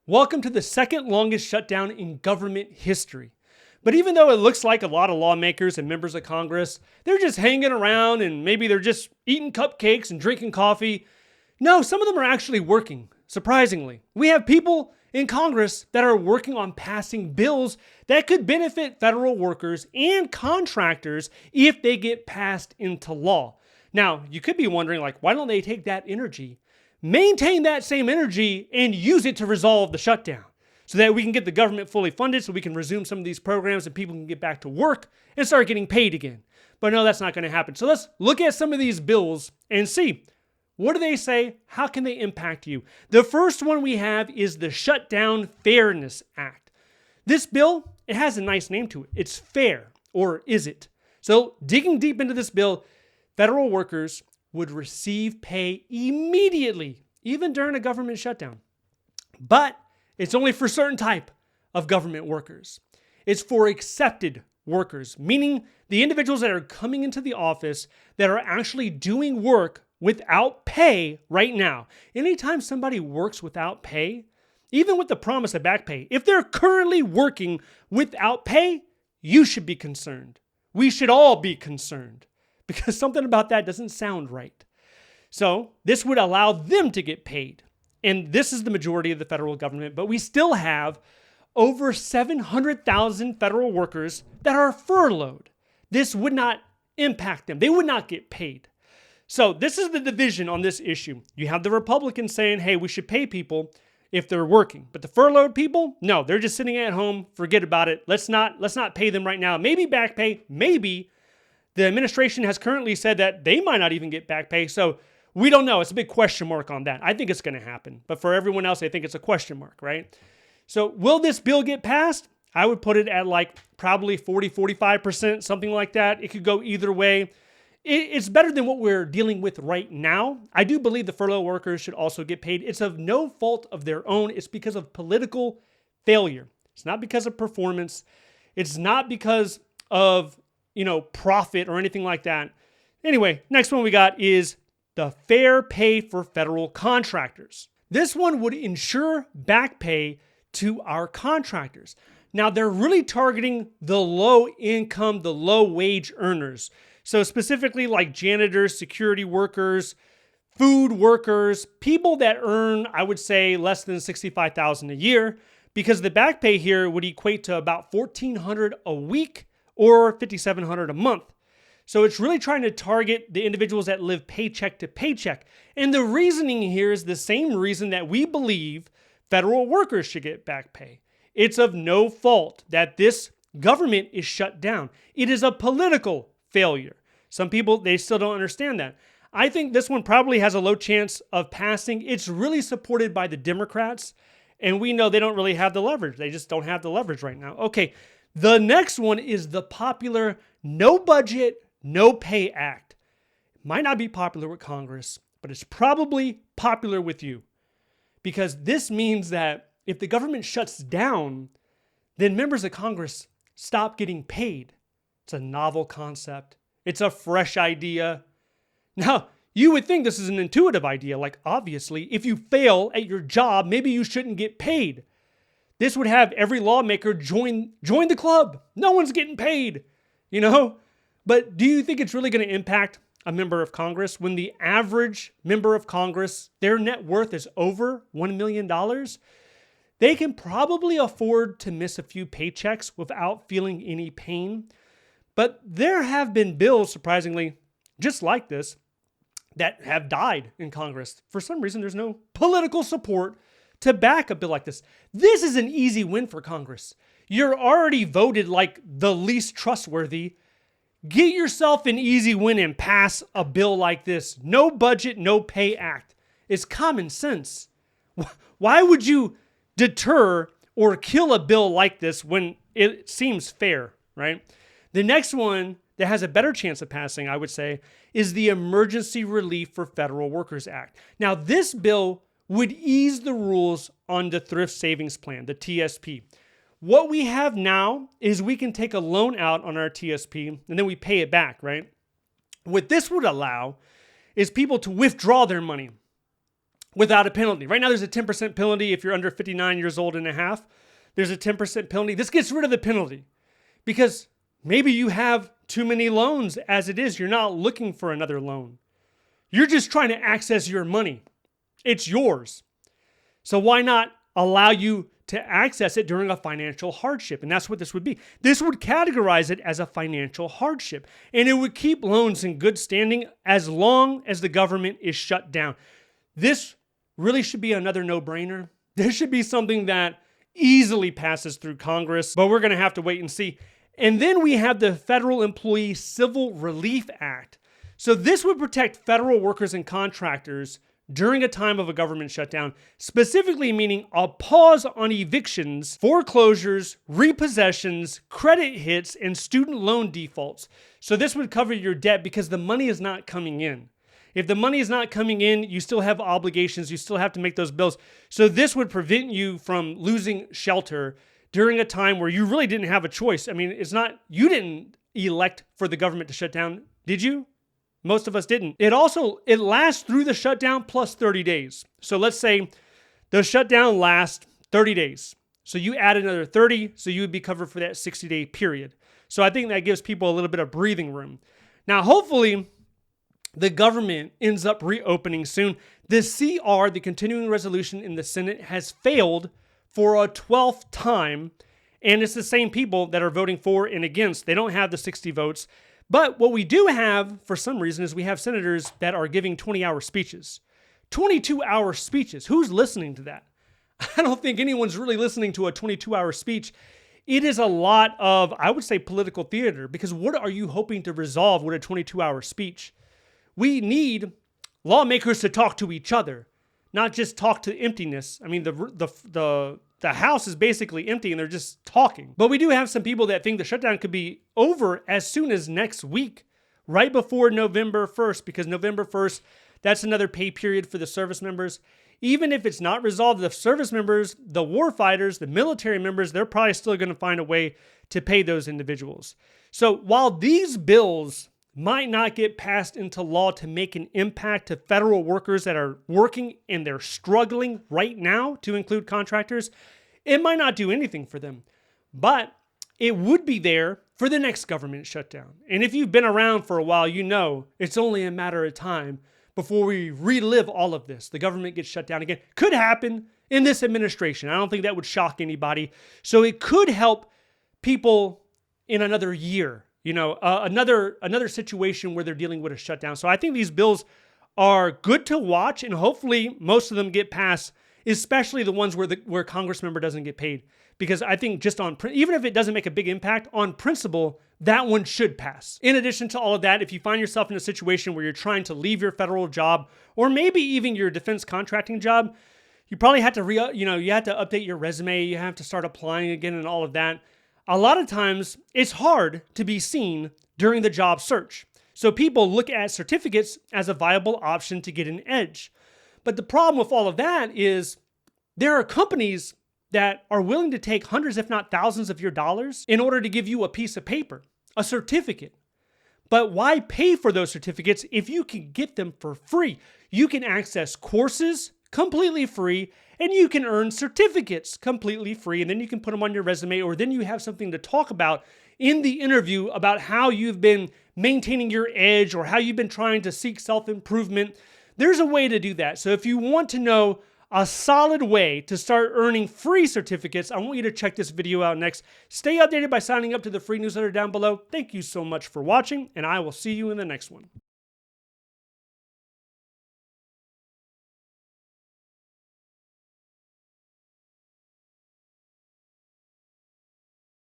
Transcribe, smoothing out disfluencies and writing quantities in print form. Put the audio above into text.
Welcome to the second longest shutdown in government history. But even though it looks like a lot of lawmakers and members of Congress, they're just hanging around and maybe they're just eating cupcakes and drinking coffee. No, some of them are actually working, surprisingly. We have people in Congress that are working on passing bills that could benefit federal workers and contractors if they get passed into law. Now, you could be wondering, why don't they take that energy, maintain that same energy, and use it to resolve the shutdown so that we can get the government fully funded so we can resume some of these programs and people can get back to work and start getting paid again. But no, that's not going to happen. So let's look at some of these bills and see, what do they say? How can they impact you? The first one we have is the Shutdown Fairness Act. This bill, it has a nice name to it. It's fair, or is it? So digging deep into this bill, federal workers would receive pay immediately, even during a government shutdown. But it's only for certain type of government workers. It's for accepted workers, meaning the individuals that are coming into the office that are actually doing work without pay right now. Anytime somebody works without pay, even with the promise of back pay, if they're currently working without pay, you should be concerned. We should all be concerned, because something about that doesn't sound right. So this would allow them to get paid. And this is the majority of the federal government, but we still have over 700,000 federal workers that are furloughed. This would not impact them. They would not get paid. So this is the division on this issue. You have the Republicans saying, hey, we should pay people if they're working. But the furloughed people, no, they're just sitting at home. Forget about it. Let's not pay them right now. Maybe back pay, maybe. The administration has currently said that they might not even get back pay. So we don't know. It's a big question mark on that. I think it's going to happen. But for everyone else, I think it's a question mark, right? So will this bill get passed? I would put it at probably 40, 45%, something like that. It could go either way. It's better than what we're dealing with right now. I do believe the furlough workers should also get paid. It's of no fault of their own. It's because of political failure. It's not because of performance. It's not because of profit or anything like that. Anyway, next one we got is the fair pay for federal contractors. This one would ensure back pay to our contractors. Now, they're really targeting the low income, the low wage earners. So specifically like janitors, security workers, food workers, people that earn, I would say, less than $65,000 a year, because the back pay here would equate to about $1,400 a week or $5,700 a month. So it's really trying to target the individuals that live paycheck to paycheck. And the reasoning here is the same reason that we believe federal workers should get back pay. It's of no fault that this government is shut down. It is a political failure. Some people, they still don't understand that. I think this one probably has a low chance of passing. It's really supported by the Democrats, and we know they don't really have the leverage. They just don't have the leverage right now. Okay. The next one is the popular No Budget, No Pay Act. It might not be popular with Congress, but it's probably popular with you, because this means that if the government shuts down, then members of Congress stop getting paid. It's a novel concept. It's a fresh idea. Now, you would think this is an intuitive idea. Obviously, if you fail at your job, maybe you shouldn't get paid. This would have every lawmaker join the club. No one's getting paid, But do you think it's really going to impact a member of Congress when the average member of Congress, their net worth is over $1 million? They can probably afford to miss a few paychecks without feeling any pain. But there have been bills, surprisingly, just like this, that have died in Congress. For some reason, there's no political support to back a bill like this. This is an easy win for Congress. You're already voted like the least trustworthy. Get yourself an easy win and pass a bill like this. No Budget, No Pay Act. It's common sense. Why would you deter or kill a bill like this when it seems fair, right? The next one that has a better chance of passing, I would say, is the Emergency Relief for Federal Workers Act. Now, this bill would ease the rules on the Thrift Savings Plan, the TSP. What we have now is we can take a loan out on our TSP and then we pay it back, right? What this would allow is people to withdraw their money. without a penalty. Right now, there's a 10% penalty if you're under 59 years old and a half. There's a 10% penalty. This gets rid of the penalty because maybe you have too many loans as it is. You're not looking for another loan. You're just trying to access your money. It's yours. So why not allow you to access it during a financial hardship? And that's what this would be. This would categorize it as a financial hardship. And it would keep loans in good standing as long as the government is shut down. This really should be another no-brainer. This should be something that easily passes through Congress, but we're going to have to wait and see. And then we have the Federal Employee Civil Relief Act. So this would protect federal workers and contractors during a time of a government shutdown, specifically meaning a pause on evictions, foreclosures, repossessions, credit hits, and student loan defaults. So this would cover your debt because the money is not coming in. If the money is not coming in, you still have obligations, you still have to make those bills. So this would prevent you from losing shelter during a time where you really didn't have a choice. I mean, it's not, you didn't elect for the government to shut down, did you? Most of us didn't. It lasts through the shutdown plus 30 days. So let's say the shutdown lasts 30 days. So you add another 30, so you would be covered for that 60-day period. So I think that gives people a little bit of breathing room. Now, hopefully, the government ends up reopening soon. The CR, the continuing resolution in the Senate, has failed for a 12th time, and it's the same people that are voting for and against. They don't have the 60 votes. But what we do have, for some reason, is we have senators that are giving 20-hour speeches. 22-hour speeches. Who's listening to that? I don't think anyone's really listening to a 22-hour speech. It is a lot of, I would say, political theater, because what are you hoping to resolve with a 22-hour speech? We need lawmakers to talk to each other, not just talk to emptiness. I mean, the House is basically empty and they're just talking. But we do have some people that think the shutdown could be over as soon as next week, right before November 1st, because November 1st, that's another pay period for the service members. Even if it's not resolved, the service members, the war fighters, the military members, they're probably still going to find a way to pay those individuals. So while these bills might not get passed into law to make an impact to federal workers that are working and they're struggling right now, to include contractors, it might not do anything for them, but it would be there for the next government shutdown. And if you've been around for a while, you know it's only a matter of time before we relive all of this. The government gets shut down again. Could happen in this administration. I don't think that would shock anybody. So it could help people in another year. You know, another situation where they're dealing with a shutdown. So I think these bills are good to watch, and hopefully most of them get passed, especially the ones where Congress member doesn't get paid. Because I think just even if it doesn't make a big impact, on principle, that one should pass. In addition to all of that, if you find yourself in a situation where you're trying to leave your federal job, or maybe even your defense contracting job, you probably have to you have to update your resume, you have to start applying again and all of that. A lot of times, it's hard to be seen during the job search. So people look at certificates as a viable option to get an edge. But the problem with all of that is there are companies that are willing to take hundreds, if not thousands of your dollars in order to give you a piece of paper, a certificate. But why pay for those certificates if you can get them for free? You can access courses completely free, and you can earn certificates completely free, and then you can put them on your resume, or then you have something to talk about in the interview about how you've been maintaining your edge or how you've been trying to seek self-improvement. There's a way to do that. So if you want to know a solid way to start earning free certificates, I want you to check this video out next. Stay updated by signing up to the free newsletter down below. Thank you so much for watching, and I will see you in the next one.